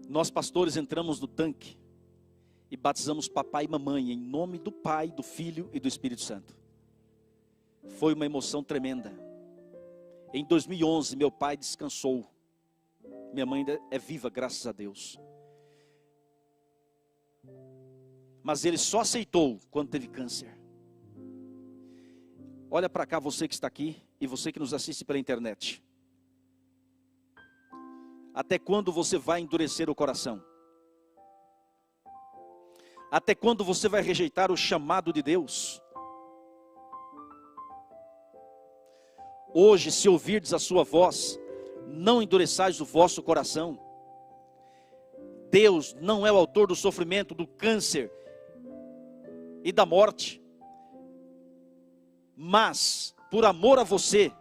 Nós pastores entramos no tanque e batizamos papai e mamãe em nome do Pai, do Filho e do Espírito Santo. Foi uma emoção tremenda. Em 2011 meu pai descansou. Minha mãe ainda é viva, graças a Deus. Mas ele só aceitou quando teve câncer. Olha para cá, você que está aqui e você que nos assiste pela internet. Até quando você vai endurecer o coração? Até quando você vai rejeitar o chamado de Deus? Hoje, se ouvirdes a sua voz, não endureçais o vosso coração. Deus não é o autor do sofrimento, do câncer e da morte. Mas, por amor a você,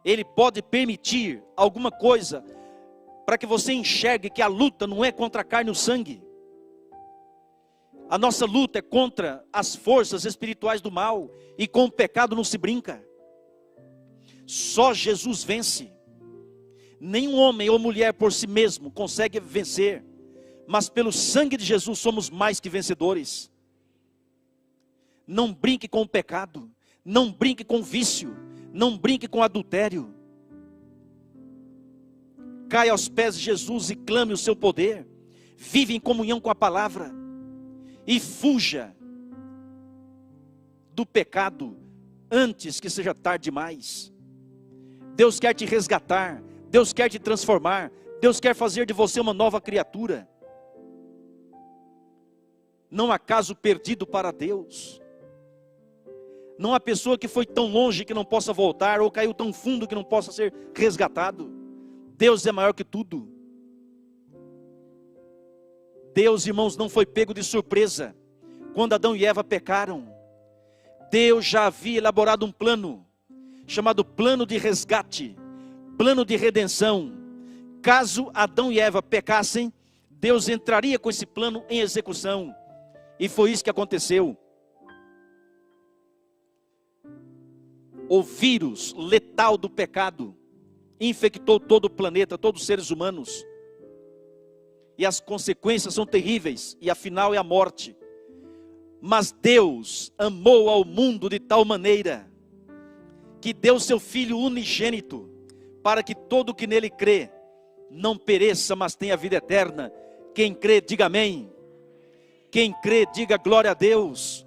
Ele pode permitir alguma coisa para que você enxergue que a luta não é contra a carne e o sangue. A nossa luta é contra as forças espirituais do mal, e com o pecado não se brinca. Só Jesus vence. Nenhum homem ou mulher por si mesmo consegue vencer, mas pelo sangue de Jesus somos mais que vencedores. Não brinque com o pecado, não brinque com o vício, não brinque com o adultério. Caia aos pés de Jesus e clame o seu poder. Vive em comunhão com a palavra e fuja do pecado antes que seja tarde demais. Deus quer te resgatar, Deus quer te transformar, Deus quer fazer de você uma nova criatura. Não há caso perdido para Deus. Não há pessoa que foi tão longe que não possa voltar, ou caiu tão fundo que não possa ser resgatado. Deus é maior que tudo. Deus, irmãos, não foi pego de surpresa quando Adão e Eva pecaram. Deus já havia elaborado um plano, chamado plano de resgate, plano de redenção. Caso Adão e Eva pecassem, Deus entraria com esse plano em execução. E foi isso que aconteceu. O vírus letal do pecado infectou todo o planeta, todos os seres humanos. E as consequências são terríveis, e afinal é a morte. Mas Deus amou ao mundo de tal maneira que deu seu Filho unigênito, para que todo que nele crê não pereça, mas tenha vida eterna. Quem crê, diga amém. Quem crê, diga glória a Deus.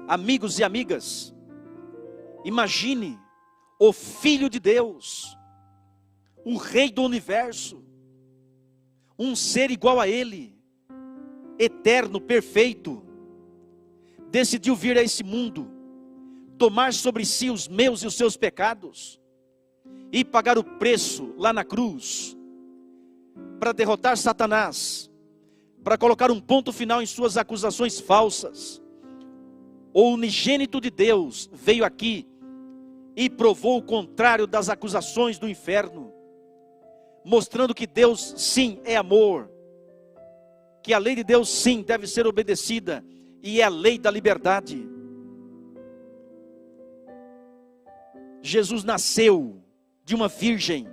Amigos e amigas, imagine o Filho de Deus, o Rei do Universo, um ser igual a Ele, eterno, perfeito, decidiu vir a esse mundo, tomar sobre si os meus e os seus pecados, e pagar o preço lá na cruz, para derrotar Satanás, para colocar um ponto final em suas acusações falsas. O unigênito de Deus veio aqui e provou o contrário das acusações do inferno, mostrando que Deus sim é amor, que a lei de Deus sim deve ser obedecida, e é a lei da liberdade. Jesus nasceu de uma virgem,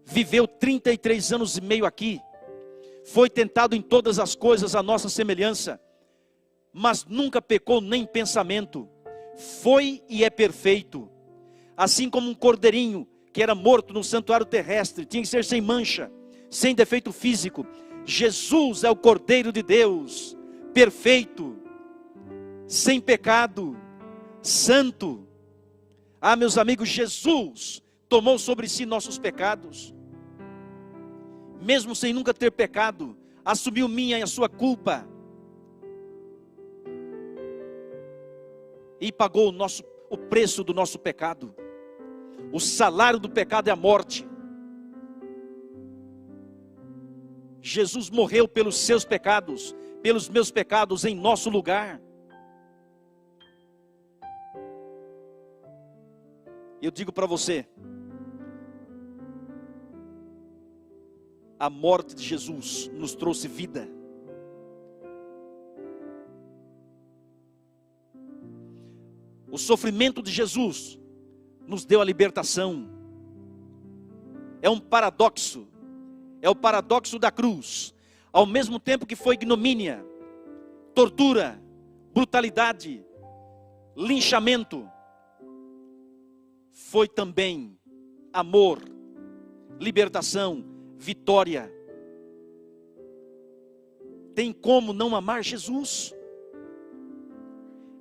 viveu 33 anos e meio aqui, foi tentado em todas as coisas à nossa semelhança, mas nunca pecou nem em pensamento, foi e é perfeito, assim como um cordeirinho que era morto no santuário terrestre, tinha que ser sem mancha, sem defeito físico. Jesus é o Cordeiro de Deus, perfeito, sem pecado, santo. Ah, meus amigos, Jesus tomou sobre si nossos pecados, mesmo sem nunca ter pecado, assumiu minha e a sua culpa, e pagou o preço do nosso pecado. O salário do pecado é a morte. Jesus morreu pelos seus pecados, pelos meus pecados, em nosso lugar. Eu digo para você, a morte de Jesus nos trouxe vida. O sofrimento de Jesus nos deu a libertação. É um paradoxo, é o paradoxo da cruz. Ao mesmo tempo que foi ignomínia, tortura, brutalidade, linchamento, foi também amor, libertação, vitória. Tem como não amar Jesus?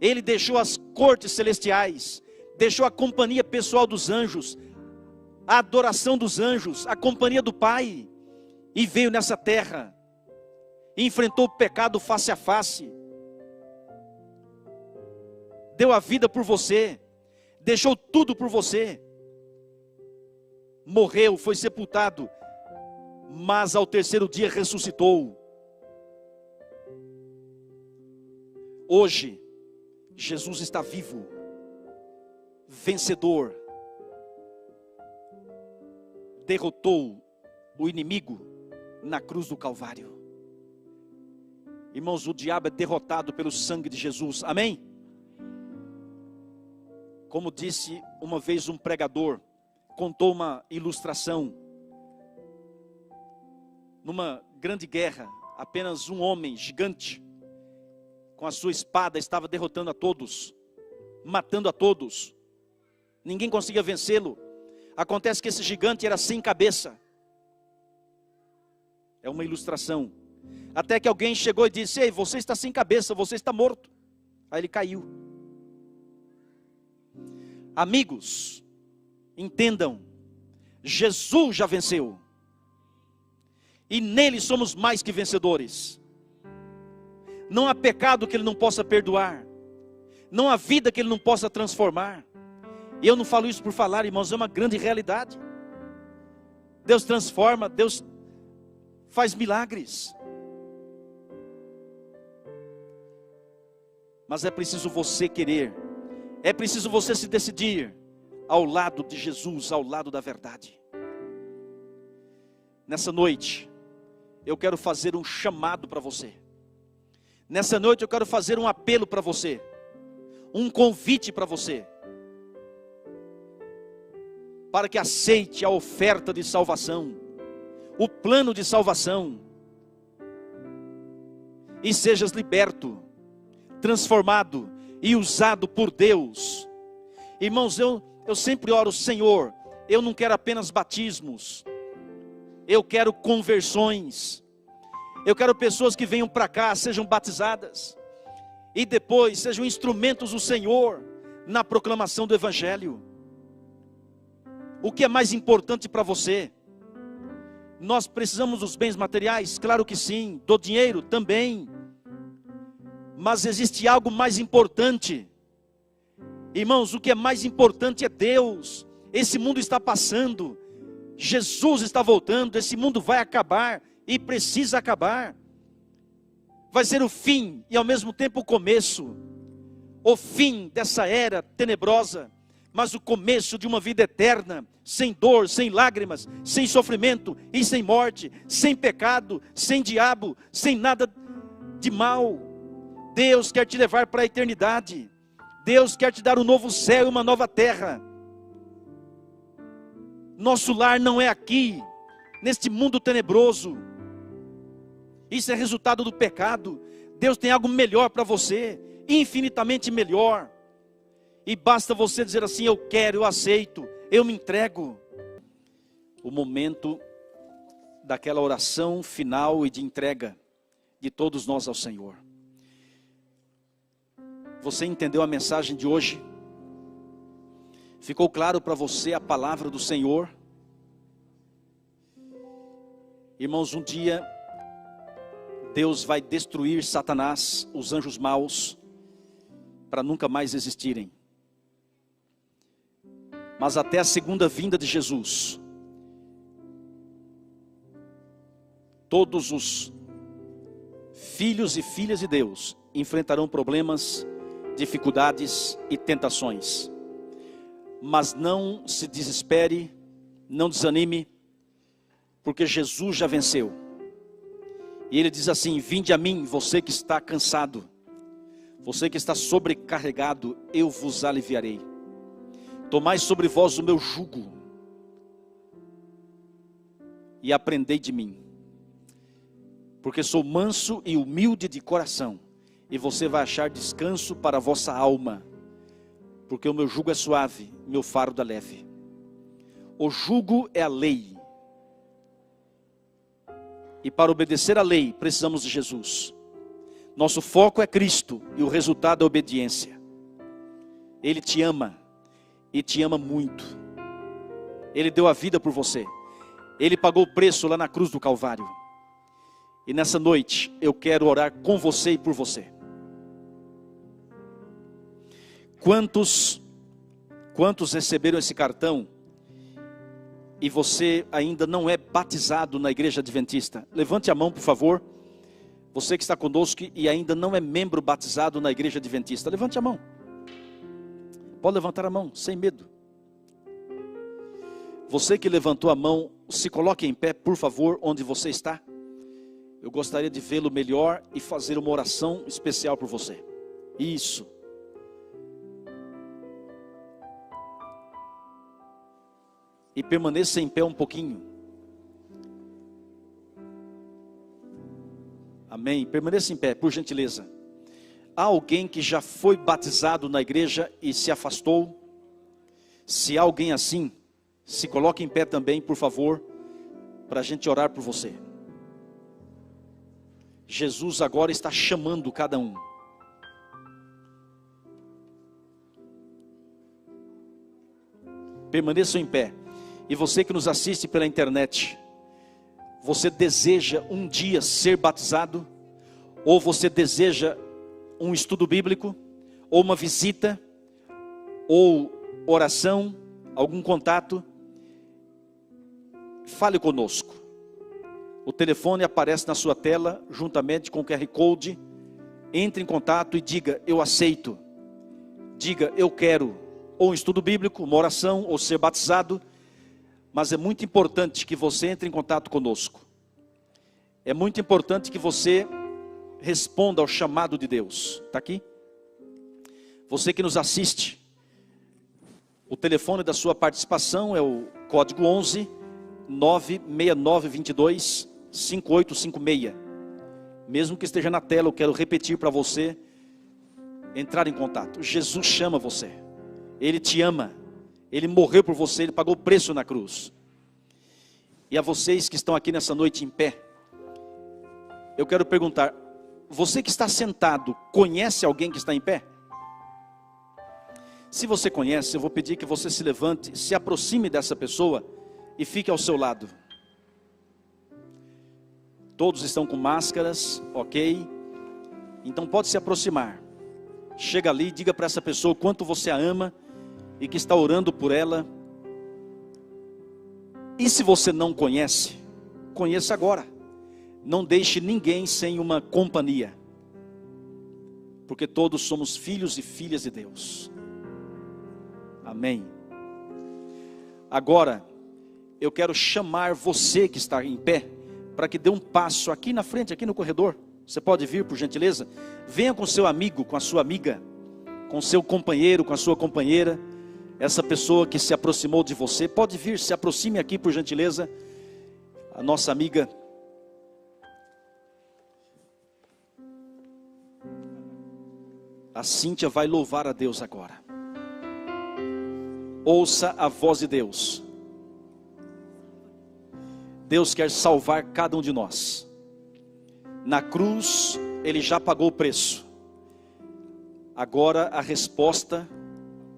Ele deixou as cortes celestiais, deixou a companhia pessoal dos anjos, a adoração dos anjos, a companhia do Pai, e veio nessa terra, e enfrentou o pecado face a face, deu a vida por você, deixou tudo por você, morreu, foi sepultado, mas ao terceiro dia ressuscitou. Hoje, Jesus está vivo, vencedor, derrotou o inimigo na cruz do Calvário. Irmãos, o diabo é derrotado pelo sangue de Jesus, amém? Como disse uma vez um pregador, contou uma ilustração. Numa grande guerra, apenas um homem gigante, com a sua espada, estava derrotando a todos, matando a todos. Ninguém conseguia vencê-lo. Acontece que esse gigante era sem cabeça. É uma ilustração. Até que alguém chegou e disse: ei, você está sem cabeça, você está morto. Aí ele caiu. Amigos, entendam, Jesus já venceu, e nele somos mais que vencedores. Não há pecado que Ele não possa perdoar, não há vida que Ele não possa transformar. E eu não falo isso por falar, irmãos, é uma grande realidade. Deus transforma, Deus faz milagres. Mas é preciso você querer, é preciso você se decidir ao lado de Jesus, ao lado da verdade. Nessa noite, eu quero fazer um chamado para você. Nessa noite eu quero fazer um apelo para você, um convite para você, para que aceite a oferta de salvação, o plano de salvação, e sejas liberto, transformado e usado por Deus. Irmãos, eu sempre oro: Senhor, eu não quero apenas batismos, eu quero conversões. Eu quero pessoas que venham para cá, sejam batizadas. e depois sejam instrumentos do Senhor na proclamação do Evangelho. O que é mais importante para você? Nós precisamos dos bens materiais? Claro que sim. Do dinheiro? Também. Mas existe algo mais importante. Irmãos, o que é mais importante é Deus. Esse mundo está passando. Jesus está voltando. Esse mundo vai acabar e precisa acabar. Vai ser o fim e ao mesmo tempo o começo. O fim dessa era tenebrosa, mas o começo de uma vida eterna, sem dor, sem lágrimas, sem sofrimento e sem morte, sem pecado, sem diabo, sem nada de mal. Deus quer te levar para a eternidade. Deus quer te dar um novo céu e uma nova terra. Nosso lar não é aqui, neste mundo tenebroso. Isso é resultado do pecado. Deus tem algo melhor para você, infinitamente melhor. E basta você dizer assim: eu quero, eu aceito, eu me entrego. O momento daquela oração final e de entrega de todos nós ao Senhor. Você entendeu a mensagem de hoje? Ficou claro para você a palavra do Senhor? Irmãos, um dia Deus vai destruir Satanás, os anjos maus, para nunca mais existirem. Mas até a segunda vinda de Jesus, todos os filhos e filhas de Deus enfrentarão problemas, dificuldades e tentações. Mas não se desespere, não desanime, porque Jesus já venceu. E Ele diz assim: vinde a mim, você que está cansado, você que está sobrecarregado, eu vos aliviarei. Tomai sobre vós o meu jugo e aprendei de mim, porque sou manso e humilde de coração, e você vai achar descanso para a vossa alma, porque o meu jugo é suave, meu fardo é leve. O jugo é a lei, e para obedecer à lei precisamos de Jesus. Nosso foco é Cristo e o resultado é obediência. Ele te ama e te ama muito. Ele deu a vida por você. Ele pagou o preço lá na cruz do Calvário. E nessa noite eu quero orar com você e por você. Quantos receberam esse cartão e você ainda não é batizado na igreja adventista? Levante a mão, por favor. Você que está conosco e ainda não é membro batizado na igreja adventista, levante a mão. Pode levantar a mão, sem medo. Você que levantou a mão, se coloque em pé, por favor, onde você está. Eu gostaria de vê-lo melhor e fazer uma oração especial por você. Isso. E permaneça em pé um pouquinho. Amém. Permaneça em pé, por gentileza. Há alguém que já foi batizado na igreja e se afastou? Se há alguém assim, se coloque em pé também, por favor, para a gente orar por você. Jesus agora está chamando cada um. Permaneçam em pé. E você que nos assiste pela internet, você deseja um dia ser batizado? Ou você deseja um estudo bíblico? Ou uma visita? Ou oração? Algum contato? Fale conosco. O telefone aparece na sua tela, juntamente com o QR Code. Entre em contato e diga: eu aceito. Diga: eu quero ou um estudo bíblico, uma oração, ou ser batizado. Mas é muito importante que você entre em contato conosco. É muito importante que você responda ao chamado de Deus. Está aqui? Você que nos assiste, o telefone da sua participação é o código 11 96922 5856. Mesmo que esteja na tela, eu quero repetir para você entrar em contato. Jesus chama você. Ele te ama. Ele morreu por você, Ele pagou o preço na cruz. E a vocês que estão aqui nessa noite em pé, eu quero perguntar: Você que está sentado, conhece alguém que está em pé? Se você conhece, eu vou pedir que você se levante, se aproxime dessa pessoa e fique ao seu lado. Todos estão com máscaras, ok? Então pode se aproximar. Chega ali, diga para essa pessoa o quanto você a ama e que está orando por ela. E se você não conhece, conheça agora. Não deixe ninguém sem uma companhia, porque todos somos filhos e filhas de Deus. Amém. Agora, eu quero chamar você que está em pé, para que dê um passo aqui na frente, aqui no corredor. Você pode vir, por gentileza? Venha com seu amigo, com a sua amiga, com seu companheiro, com a sua companheira. Essa pessoa que se aproximou de você, pode vir, se aproxime aqui, por gentileza. A nossa amiga. A Cíntia vai louvar a Deus agora. Ouça a voz de Deus. Deus quer salvar cada um de nós. Na cruz, Ele já pagou o preço. Agora a resposta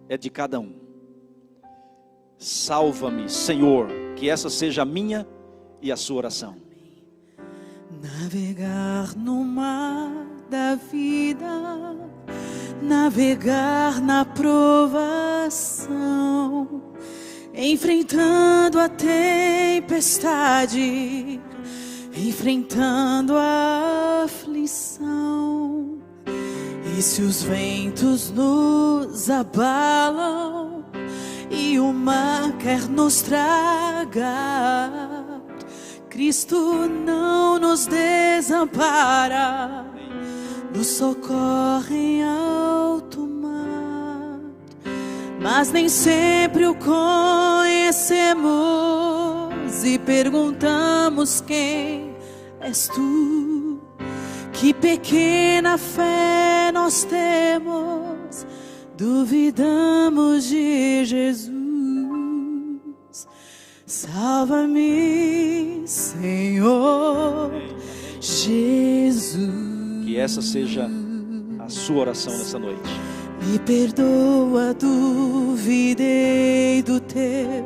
é de cada um. Salva-me, Senhor, que essa seja a minha e a sua oração. Navegar no mar da vida, navegar na provação, enfrentando a tempestade, enfrentando a aflição. E se os ventos nos abalam e o mar quer nos tragar, Cristo não nos desampara, nos socorre em alto mar. Mas nem sempre o conhecemos e perguntamos: quem és tu? Que pequena fé nós temos, duvidamos de Jesus. Salva-me, Senhor Jesus. Que essa seja a sua oração nessa noite. Me perdoa, duvidei do teu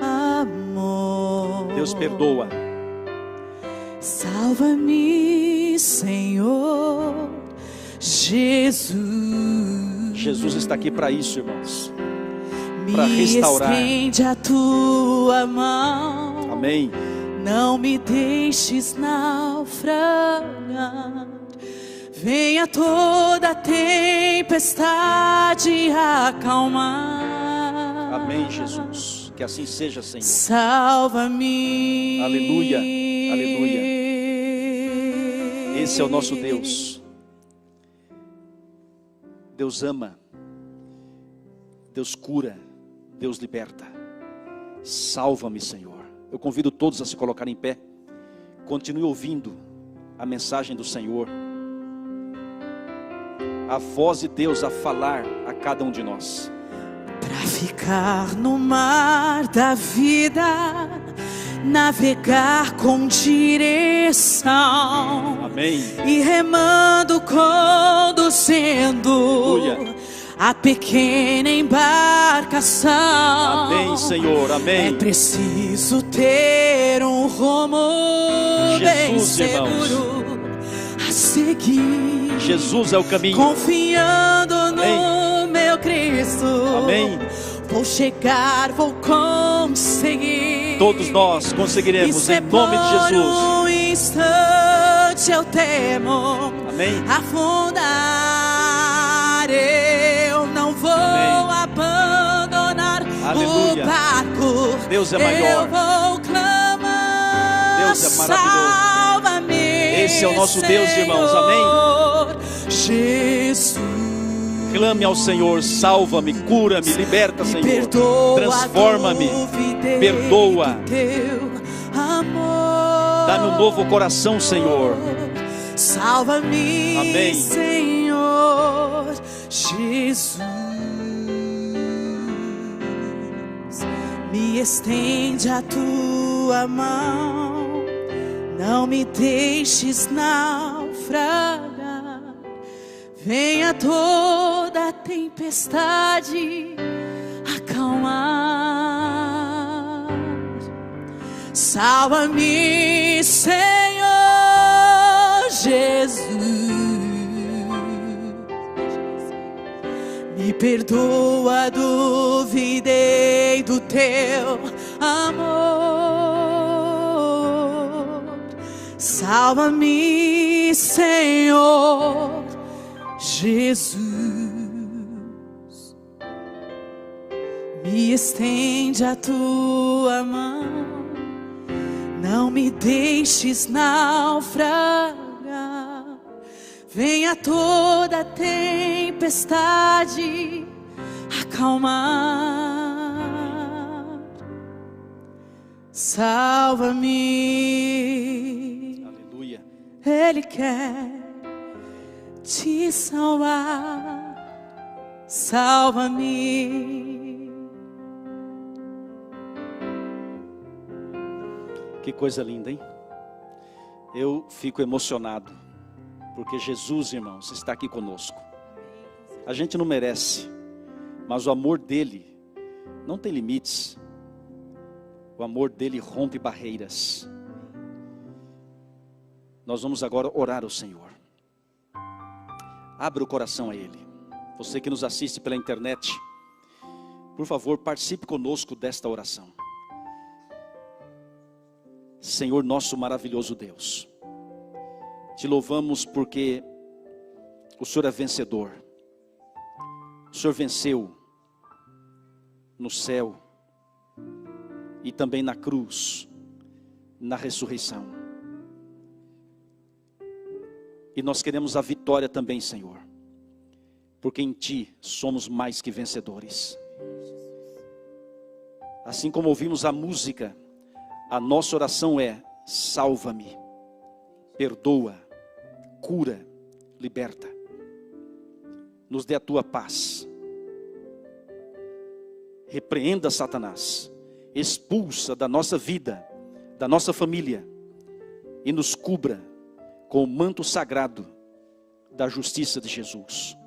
amor. Deus perdoa. Salva-me, Senhor Jesus. Jesus está aqui para isso, irmãos. Para restaurar. Me estende a tua mão. Amém. Não me deixes naufragar. Venha toda a tempestade acalmar. Amém, Jesus. Que assim seja, Senhor. Salva-me. Aleluia, aleluia. Esse é o nosso Deus. Deus ama. Deus cura. Deus liberta. Salva-me, Senhor. Eu convido todos a se colocarem em pé. Continue ouvindo a mensagem do Senhor. A voz de Deus a falar a cada um de nós. Para ficar no mar da vida, navegar com direção. Amém. E remando, conduzindo. Aleluia. A pequena embarcação. Amém, Senhor, amém. É preciso ter um rumo bem seguro a seguir. Jesus é o caminho. Confiando no meu Cristo. Amém. Vou chegar, vou conseguir. Todos nós conseguiremos em nome de Jesus. Por um instante eu temo. Amém. Afundar, eu não vou abandonar. Aleluia. O barco. Deus é maior. Eu vou clamar. Deus é maravilhoso. Salva-me. Esse é o nosso Deus, irmãos. Amém. Jesus. Clame ao Senhor, salva-me, cura-me, liberta, Senhor. Transforma-me, perdoa. Dá-me um novo coração, Senhor. Salva-me, amém. Senhor Jesus. Me estende a tua mão, não me deixes naufragar. venha toda tempestade acalmar. Salva-me, Senhor Jesus, me perdoa, duvidei do teu amor. Salva-me, Senhor Jesus, me estende a tua mão, não me deixes naufragar. Venha toda tempestade acalmar. Salva-me. Aleluia. Ele quer te salvar. Salva-me. Que coisa linda, hein? Eu fico emocionado, porque Jesus, irmãos, está aqui conosco. A gente não merece, mas o amor dele não tem limites. O amor dele rompe barreiras. Nós vamos agora orar ao Senhor. Abra o coração a Ele. Você que nos assiste pela internet, por favor, participe conosco desta oração. Senhor nosso maravilhoso Deus, te louvamos porque o Senhor é vencedor. O Senhor venceu no céu e também na cruz, na ressurreição. E nós queremos a vitória também, Senhor, porque em Ti somos mais que vencedores. Assim como ouvimos a música, a nossa oração é: salva-me, perdoa, cura, liberta. Nos dê a Tua paz. Repreenda Satanás, expulsa da nossa vida, da nossa família, e nos cubra com o manto sagrado da justiça de Jesus.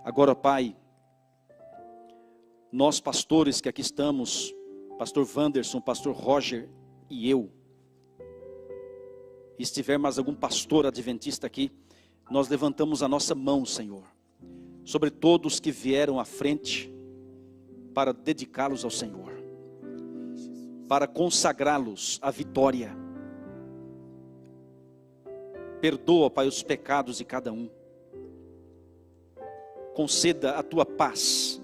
Agora, Pai, nós pastores que aqui estamos, pastor Wanderson, pastor Roger e eu, e se tiver mais algum pastor adventista aqui, nós levantamos a nossa mão, Senhor, sobre todos que vieram à frente para dedicá-los ao Senhor, para consagrá-los à vitória. Perdoa, Pai, os pecados de cada um. Conceda a Tua paz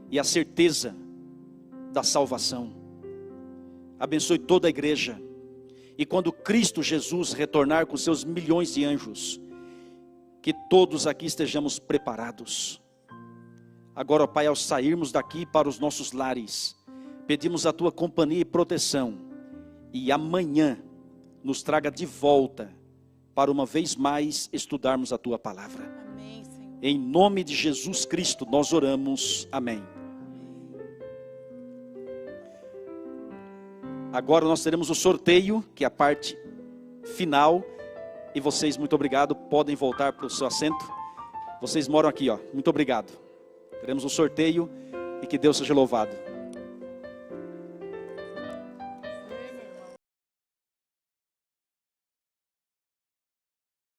e a certeza da salvação. Abençoe toda a igreja. E quando Cristo Jesus retornar com seus milhões de anjos, que todos aqui estejamos preparados. Agora, Pai, ao sairmos daqui para os nossos lares, pedimos a Tua companhia e proteção. E amanhã nos traga de volta para uma vez mais estudarmos a Tua palavra. Amém, Senhor. Em nome de Jesus Cristo nós oramos. Amém. Agora nós teremos o sorteio, que é a parte final. E vocês, muito obrigado, podem voltar para o seu assento. Vocês moram aqui, ó. Muito obrigado. Teremos o sorteio e que Deus seja louvado.